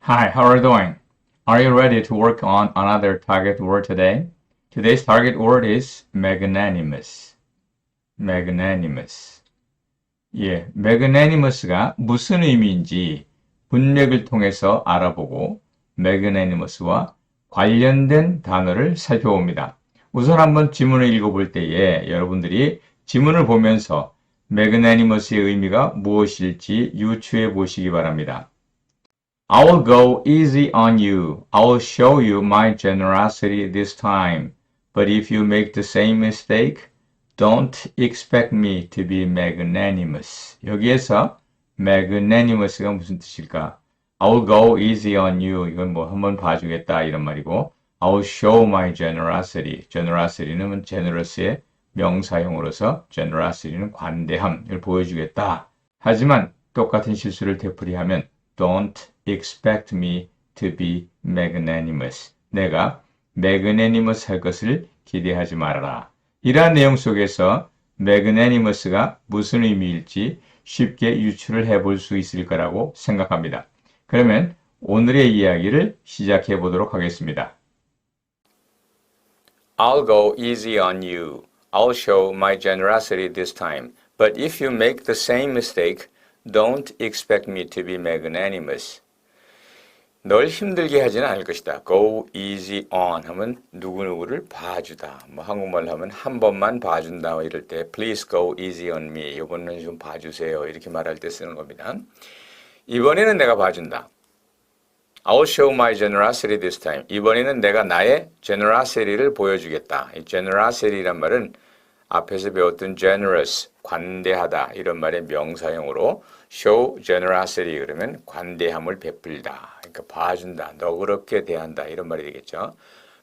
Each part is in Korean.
Hi, how are you doing? Are you ready to work on another target word today? Today's target word is magnanimous. magnanimous. 예, magnanimous가 무슨 의미인지 문맥을 통해서 알아보고 magnanimous와 관련된 단어를 살펴봅니다. 우선 한번 지문을 읽어볼 때에 여러분들이 지문을 보면서 magnanimous의 의미가 무엇일지 유추해 보시기 바랍니다. I'll go easy on you. I'll show you my generosity this time. But if you make the same mistake, don't expect me to be magnanimous. 여기에서 magnanimous가 무슨 뜻일까? I'll go easy on you. 이건 뭐 한번 봐주겠다 이런 말이고 I'll show my generosity. generosity는 generous의 명사형으로서 generosity는 관대함을 보여주겠다. 하지만 똑같은 실수를 되풀이하면 Don't expect me to be magnanimous. 내가 magnanimous 할 것을 기대하지 말아라. 이러한 내용 속에서 magnanimous가 무슨 의미일지 쉽게 유추를 해볼 수 있을 거라고 생각합니다. 그러면 오늘의 이야기를 시작해 보도록 하겠습니다. I'll go easy on you. I'll show my generosity this time. But if you make the same mistake, don't expect me to be magnanimous. 널 힘들게 하지는 않을 것이다. Go easy on 하면 누구누구를 봐주다. 뭐 한국말로 하면 한 번만 봐준다. 이럴 때 please go easy on me. 이번엔 좀 봐주세요. 이렇게 말할 때 쓰는 겁니다. 이번에는 내가 봐준다. I'll show my generosity this time. 이번에는 내가 나의 generosity를 보여주겠다. 이 generosity란 말은 앞에서 배웠던 generous, 관대하다 이런 말의 명사형으로 show generosity 그러면 관대함을 베풀다. 그러니까 봐준다. 너그럽게 대한다. 이런 말이 되겠죠.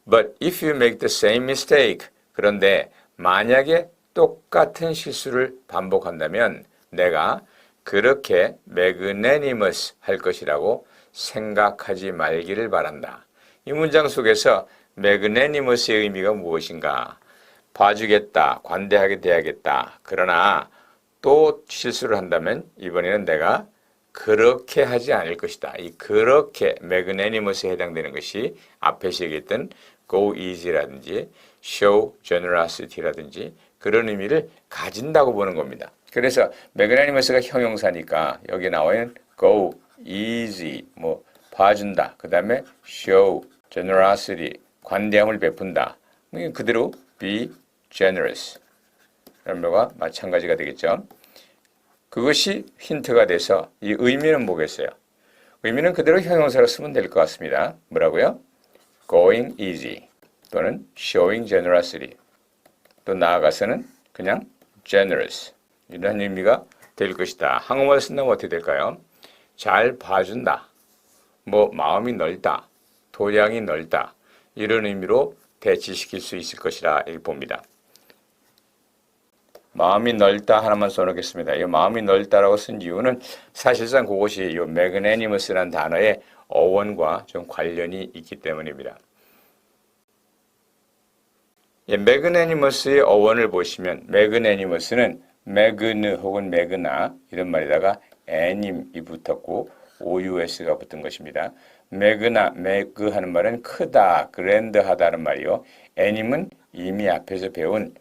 But if you make the same mistake 그런데 만약에 똑같은 실수를 반복한다면 내가 그렇게 magnanimous 할 것이라고 생각하지 말기를 바란다. 이 문장 속에서 magnanimous의 의미가 무엇인가? 봐주겠다, 관대하게 대하겠다. 그러나 또 실수를 한다면 이번에는 내가 그렇게 하지 않을 것이다. 이 그렇게 magnanimous에 해당되는 것이 앞에서 얘기했던 go easy라든지 show generosity라든지 그런 의미를 가진다고 보는 겁니다. 그래서 magnanimous가 형용사니까 여기 나와 있는 go easy 뭐 봐준다. 그 다음에 show generosity 관대함을 베푼다. 그대로 be generous 이런 말과 마찬가지가 되겠죠. 그것이 힌트가 돼서 이 의미는 뭐겠어요? 의미는 그대로 형용사로 쓰면 될 것 같습니다. 뭐라고요? going easy 또는 showing generosity 또 나아가서는 그냥 generous 이런 의미가 될 것이다. 한국말로 쓴다면 어떻게 될까요? 잘 봐준다. 뭐 마음이 넓다. 도량이 넓다. 이런 의미로 대치시킬 수 있을 것이라 봅니다. 마음이 넓다 하나만 써놓겠습니다. 이 마음이 넓다라고 쓴 이유는 사실상 그것이 이 magnanimous라는 단어의 어원과 좀 관련이 있기 때문입니다. magnanimous의 어원을 보시면 magnanimous는 magn 혹은 magna 이런 말에다가 anim이 붙었고 ous가 붙은 것입니다. magna, mag 하는 말은 크다, grand하다는 말이요. anim은 이미 앞에서 배운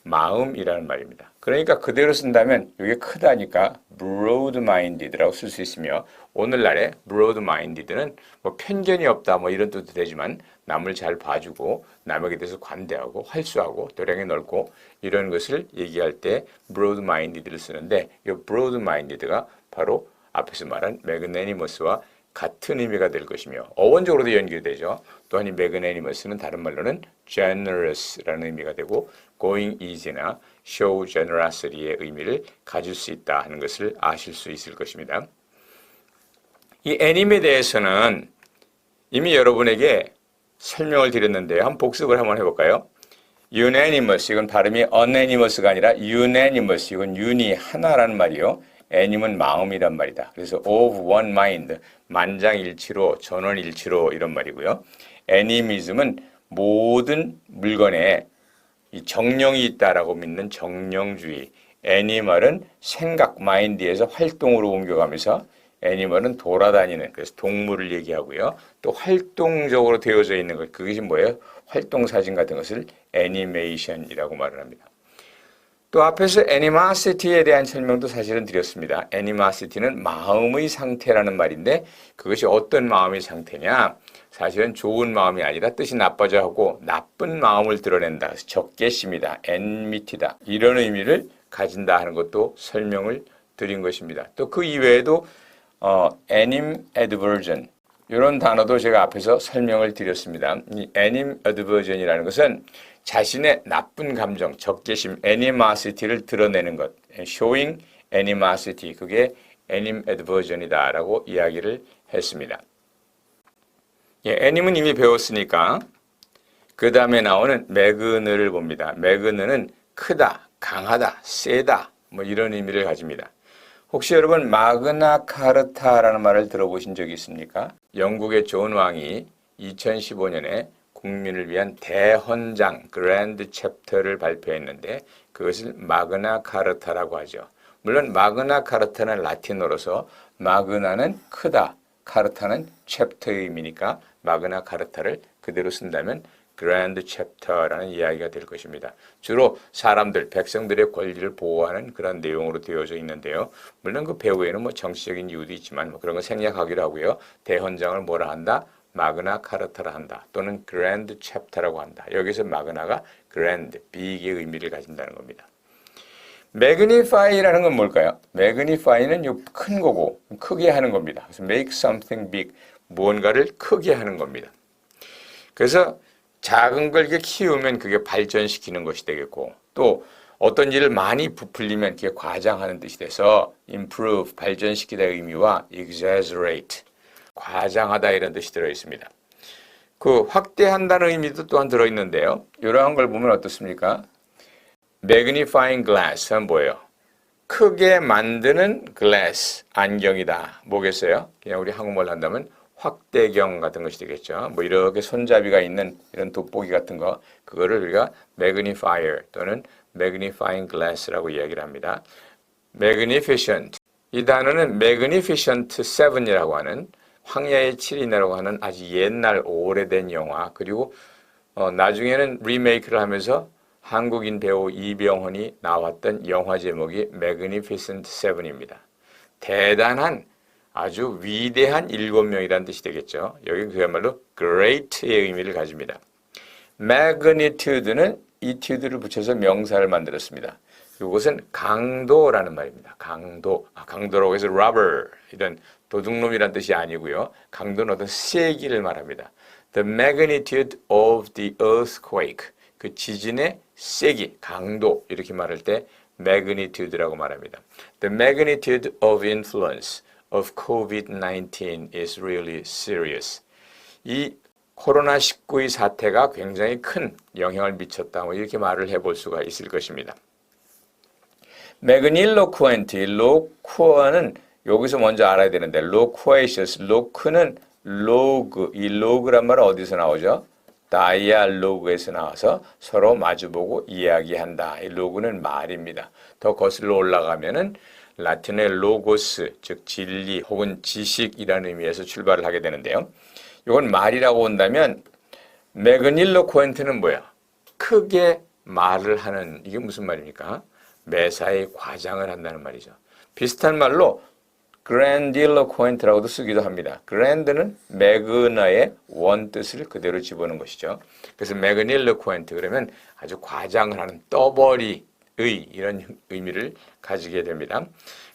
마음이라는 말입니다. 그러니까 그대로 쓴다면 이게 크다니까 broad-minded라고 쓸 수 있으며 오늘날의 broad-minded는 뭐 편견이 없다 뭐 이런 뜻도 되지만 남을 잘 봐주고 남에게 대해서 관대하고 활수하고 도량이 넓고 이런 것을 얘기할 때 broad-minded를 쓰는데 이 broad-minded가 바로 앞에서 말한 magnanimous와 같은 의미가 될 것이며 어원적으로도 연결되죠. 또한 이 magnanimous는 다른 말로는 generous라는 의미가 되고 going easy나 show generosity의 의미를 가질 수 있다 하는 것을 아실 수 있을 것입니다. 이 anim에 대해서는 이미 여러분에게 설명을 드렸는데요. 한번 복습을 한번 해볼까요? unanimous 이건 발음이 unanimous가 아니라 unanimous 이건 un이 하나라는 말이요. anim은 마음이란 말이다. 그래서 of one mind 만장일치로 전원일치로 이런 말이고요. animism은 모든 물건에 이 정령이 있다라고 믿는 정령주의. 애니멀은 생각, 마인드에서 활동으로 옮겨가면서 애니멀은 돌아다니는, 그래서 동물을 얘기하고요. 또 활동적으로 되어져 있는 것, 그것이 뭐예요? 활동사진 같은 것을 애니메이션이라고 말을 합니다. 또 앞에서 animosity에 대한 설명도 사실은 드렸습니다. animosity는 마음의 상태라는 말인데 그것이 어떤 마음의 상태냐? 사실은 좋은 마음이 아니라 뜻이 나빠져 하고 나쁜 마음을 드러낸다. 그래서 적개심이다. enmity다. 이런 의미를 가진다 하는 것도 설명을 드린 것입니다. 또 그 이외에도 animadversion 이런 단어도 제가 앞에서 설명을 드렸습니다. 이 animadversion이라는 것은 자신의 나쁜 감정, 적개심, animosity를 드러내는 것, showing animosity, 그게 animadversion이다라고 이야기를 했습니다. 예, anim은 이미 배웠으니까 그 다음에 나오는 매그너를 봅니다. 매그너는 크다, 강하다, 세다 뭐 이런 의미를 가집니다. 혹시 여러분 마그나 카르타라는 말을 들어보신 적이 있습니까? 영국의 존 왕이 2015년에 국민을 위한 대헌장 그랜드 챕터를 발표했는데 그것을 마그나 카르타라고 하죠. 물론 마그나 카르타는 라틴어로서 마그나는 크다, 카르타는 챕터의 의미니까 마그나 카르타를 그대로 쓴다면 그랜드 챕터라는 이야기가 될 것입니다. 주로 사람들, 백성들의 권리를 보호하는 그런 내용으로 되어져 있는데요. 물론 그 배후에는 뭐 정치적인 이유도 있지만 뭐 그런 거 생략하기로 하고요. 대헌장을 뭐라 한다? 마그나 카르타라 한다. 또는 그랜드 챕터라고 한다. 여기서 마그나가 그랜드, 빅의 의미를 가진다는 겁니다. magnify라는 건 뭘까요? magnify는 요 큰 거고 크게 하는 겁니다. 그래서 make something big, 무언가를 크게 하는 겁니다. 그래서 작은 걸 이렇게 키우면 그게 발전시키는 것이 되겠고 또 어떤 일을 많이 부풀리면 그게 과장하는 뜻이 돼서 improve, 발전시키다의 의미와 exaggerate, 과장하다 이런 뜻이 들어있습니다. 그 확대한다는 의미도 또한 들어있는데요. 이러한 걸 보면 어떻습니까? magnifying glass는 뭐예요? 크게 만드는 glass, 안경이다. 뭐겠어요? 그냥 우리 한국말로 한다면 확대경 같은 것이 되겠죠. 뭐 이렇게 손잡이가 있는 이런 돋보기 같은 거, 그거를 우리가 magnifier 또는 magnifying glass라고 이야기를 합니다. magnificent. 이 단어는 magnificent 7이라고 하는 황야의 7인이라고 하는 아주 옛날 오래된 영화, 그리고 나중에는 리메이크를 하면서 한국인 배우 이병헌이 나왔던 영화 제목이 Magnificent 7입니다. 대단한 아주 위대한 7명이라는 뜻이 되겠죠. 여기 그야말로 great의 의미를 가집니다. magnitude는 etude를 붙여서 명사를 만들었습니다. 이것은 강도라는 말입니다. 강도. 강도라고 해서 robber, 이런 도둑놈이란 뜻이 아니고요. 강도는 어떤 세기를 말합니다. The magnitude of the earthquake. 그 지진의 세기, 강도 이렇게 말할 때 magnitude라고 말합니다. The magnitude of influence of COVID-19 is really serious. 이 코로나19의 사태가 굉장히 큰 영향을 미쳤다. 뭐 이렇게 말을 해볼 수가 있을 것입니다. magniloquent, loqu어는 여기서 먼저 알아야 되는데 loquacious, loqu는 log, 이 log란 말은 어디서 나오죠? 다이알로그에서 나와서 서로 마주보고 이야기한다. 이 로그는 말입니다. 더 거슬러 올라가면은 라틴의 로고스, 즉 진리 혹은 지식이라는 의미에서 출발을 하게 되는데요. 이건 말이라고 한다면 매그닐로코엔트는 뭐야? 크게 말을 하는, 이게 무슨 말입니까? 매사에 과장을 한다는 말이죠. 비슷한 말로 grandiloquent라고도 쓰기도 합니다. grand는 매그너의 원뜻을 그대로 집어넣은 것이죠. 그래서 magniloquent 그러면 아주 과장을 하는 떠벌이의 이런 의미를 가지게 됩니다.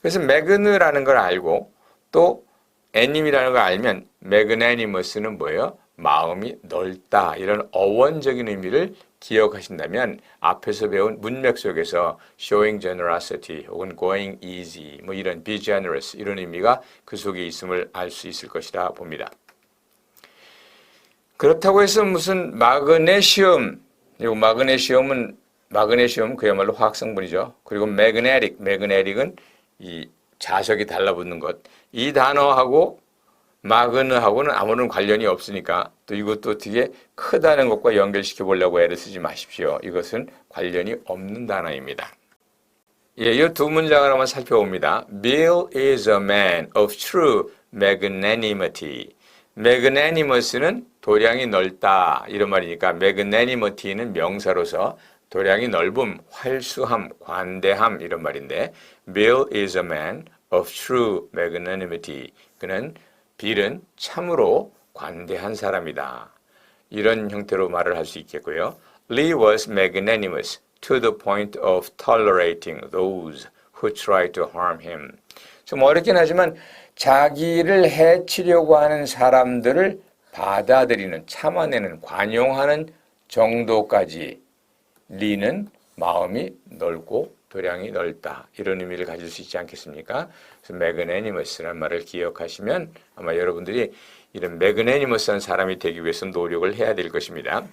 그래서 매그너라는 걸 알고 또 애님이라는 걸 알면 magnanimous는 뭐예요? 마음이 넓다, 이런 어원적인 의미를 기억하신다면 앞에서 배운 문맥 속에서 showing generosity 혹은 going easy, 뭐 이런 be generous 이런 의미가 그 속에 있음을 알 수 있을 것이라 봅니다. 그렇다고 해서 무슨 마그네슘은 그야말로 화학성분이죠. 그리고 magnetic은 이 자석이 달라붙는 것. 이 단어하고 마그너하고는 아무런 관련이 없으니까 또 이것도 어떻게 크다는 것과 연결시켜 보려고 애를 쓰지 마십시오. 이것은 관련이 없는 단어입니다. 예, 이 두 문장을 한번 살펴봅니다. Bill is a man of true magnanimity. magnanimous는 도량이 넓다 이런 말이니까 magnanimity는 명사로서 도량이 넓음, 활수함, 관대함 이런 말인데 Bill is a man of true magnanimity. 그는 빌은 참으로 관대한 사람이다. 이런 형태로 말을 할 수 있겠고요. Lee was magnanimous to the point of tolerating those who tried to harm him. 좀 어렵긴 하지만 자기를 해치려고 하는 사람들을 받아들이는, 참아내는, 관용하는 정도까지 리는 마음이 넓고 도량이 넓다. 이런 의미를 가질 수 있지 않겠습니까? 그래서 magnanimous라는 말을 기억하시면 아마 여러분들이 이런 magnanimous한 사람이 되기 위해서 노력을 해야 될 것입니다.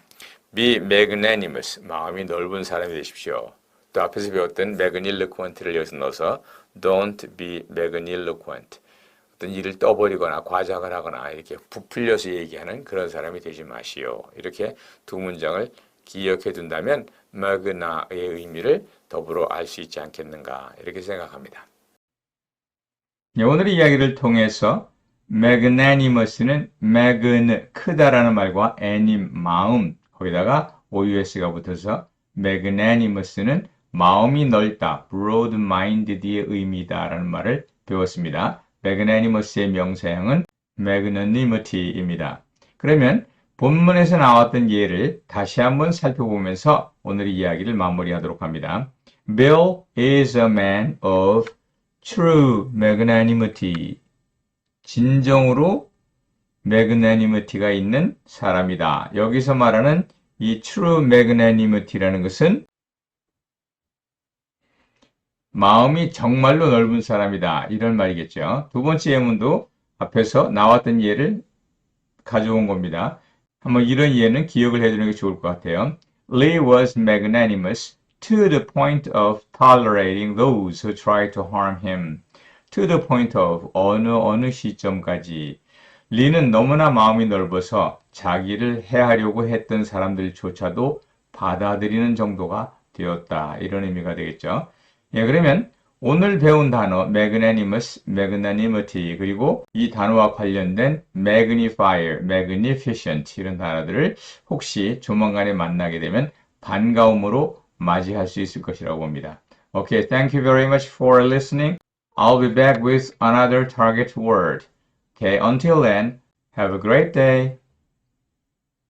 Be magnanimous, 마음이 넓은 사람이 되십시오. 또 앞에서 배웠던 magniloquent를 여기서 넣어서 don't be magniloquent. 어떤 일을 떠버리거나 과장을 하거나 이렇게 부풀려서 얘기하는 그런 사람이 되지 마시오. 이렇게 두 문장을 기억해 둔다면 magna의 의미를 더불어 알 수 있지 않겠는가 이렇게 생각합니다. 네, 오늘의 이야기를 통해서 magnanimous는 magn, 크다라는 말과 anim, 마음, 거기다가 ous가 붙어서 magnanimous는 마음이 넓다, broad-minded의 의미다라는 말을 배웠습니다. magnanimous의 명사형은 magnanimity입니다. 그러면 본문에서 나왔던 예를 다시 한번 살펴보면서 오늘의 이야기를 마무리하도록 합니다. Bill is a man of true magnanimity. 진정으로 magnanimity가 있는 사람이다. 여기서 말하는 이 true magnanimity라는 것은 마음이 정말로 넓은 사람이다. 이런 말이겠죠. 두 번째 예문도 앞에서 나왔던 예를 가져온 겁니다. 한번 이런 예는 기억을 해두는 게 좋을 것 같아요. Lee was magnanimous to the point of tolerating those who tried to harm him. To the point of 어느 시점까지. 리는 너무나 마음이 넓어서 자기를 해하려고 했던 사람들조차도 받아들이는 정도가 되었다. 이런 의미가 되겠죠. 예, 그러면 오늘 배운 단어 magnanimous, magnanimity 그리고 이 단어와 관련된 magnifier, magnificent 이런 단어들을 혹시 조만간에 만나게 되면 반가움으로 맞이할 수 있을 것이라고 봅니다. Okay, thank you very much for listening. I'll be back with another target word. Okay, until then, have a great day.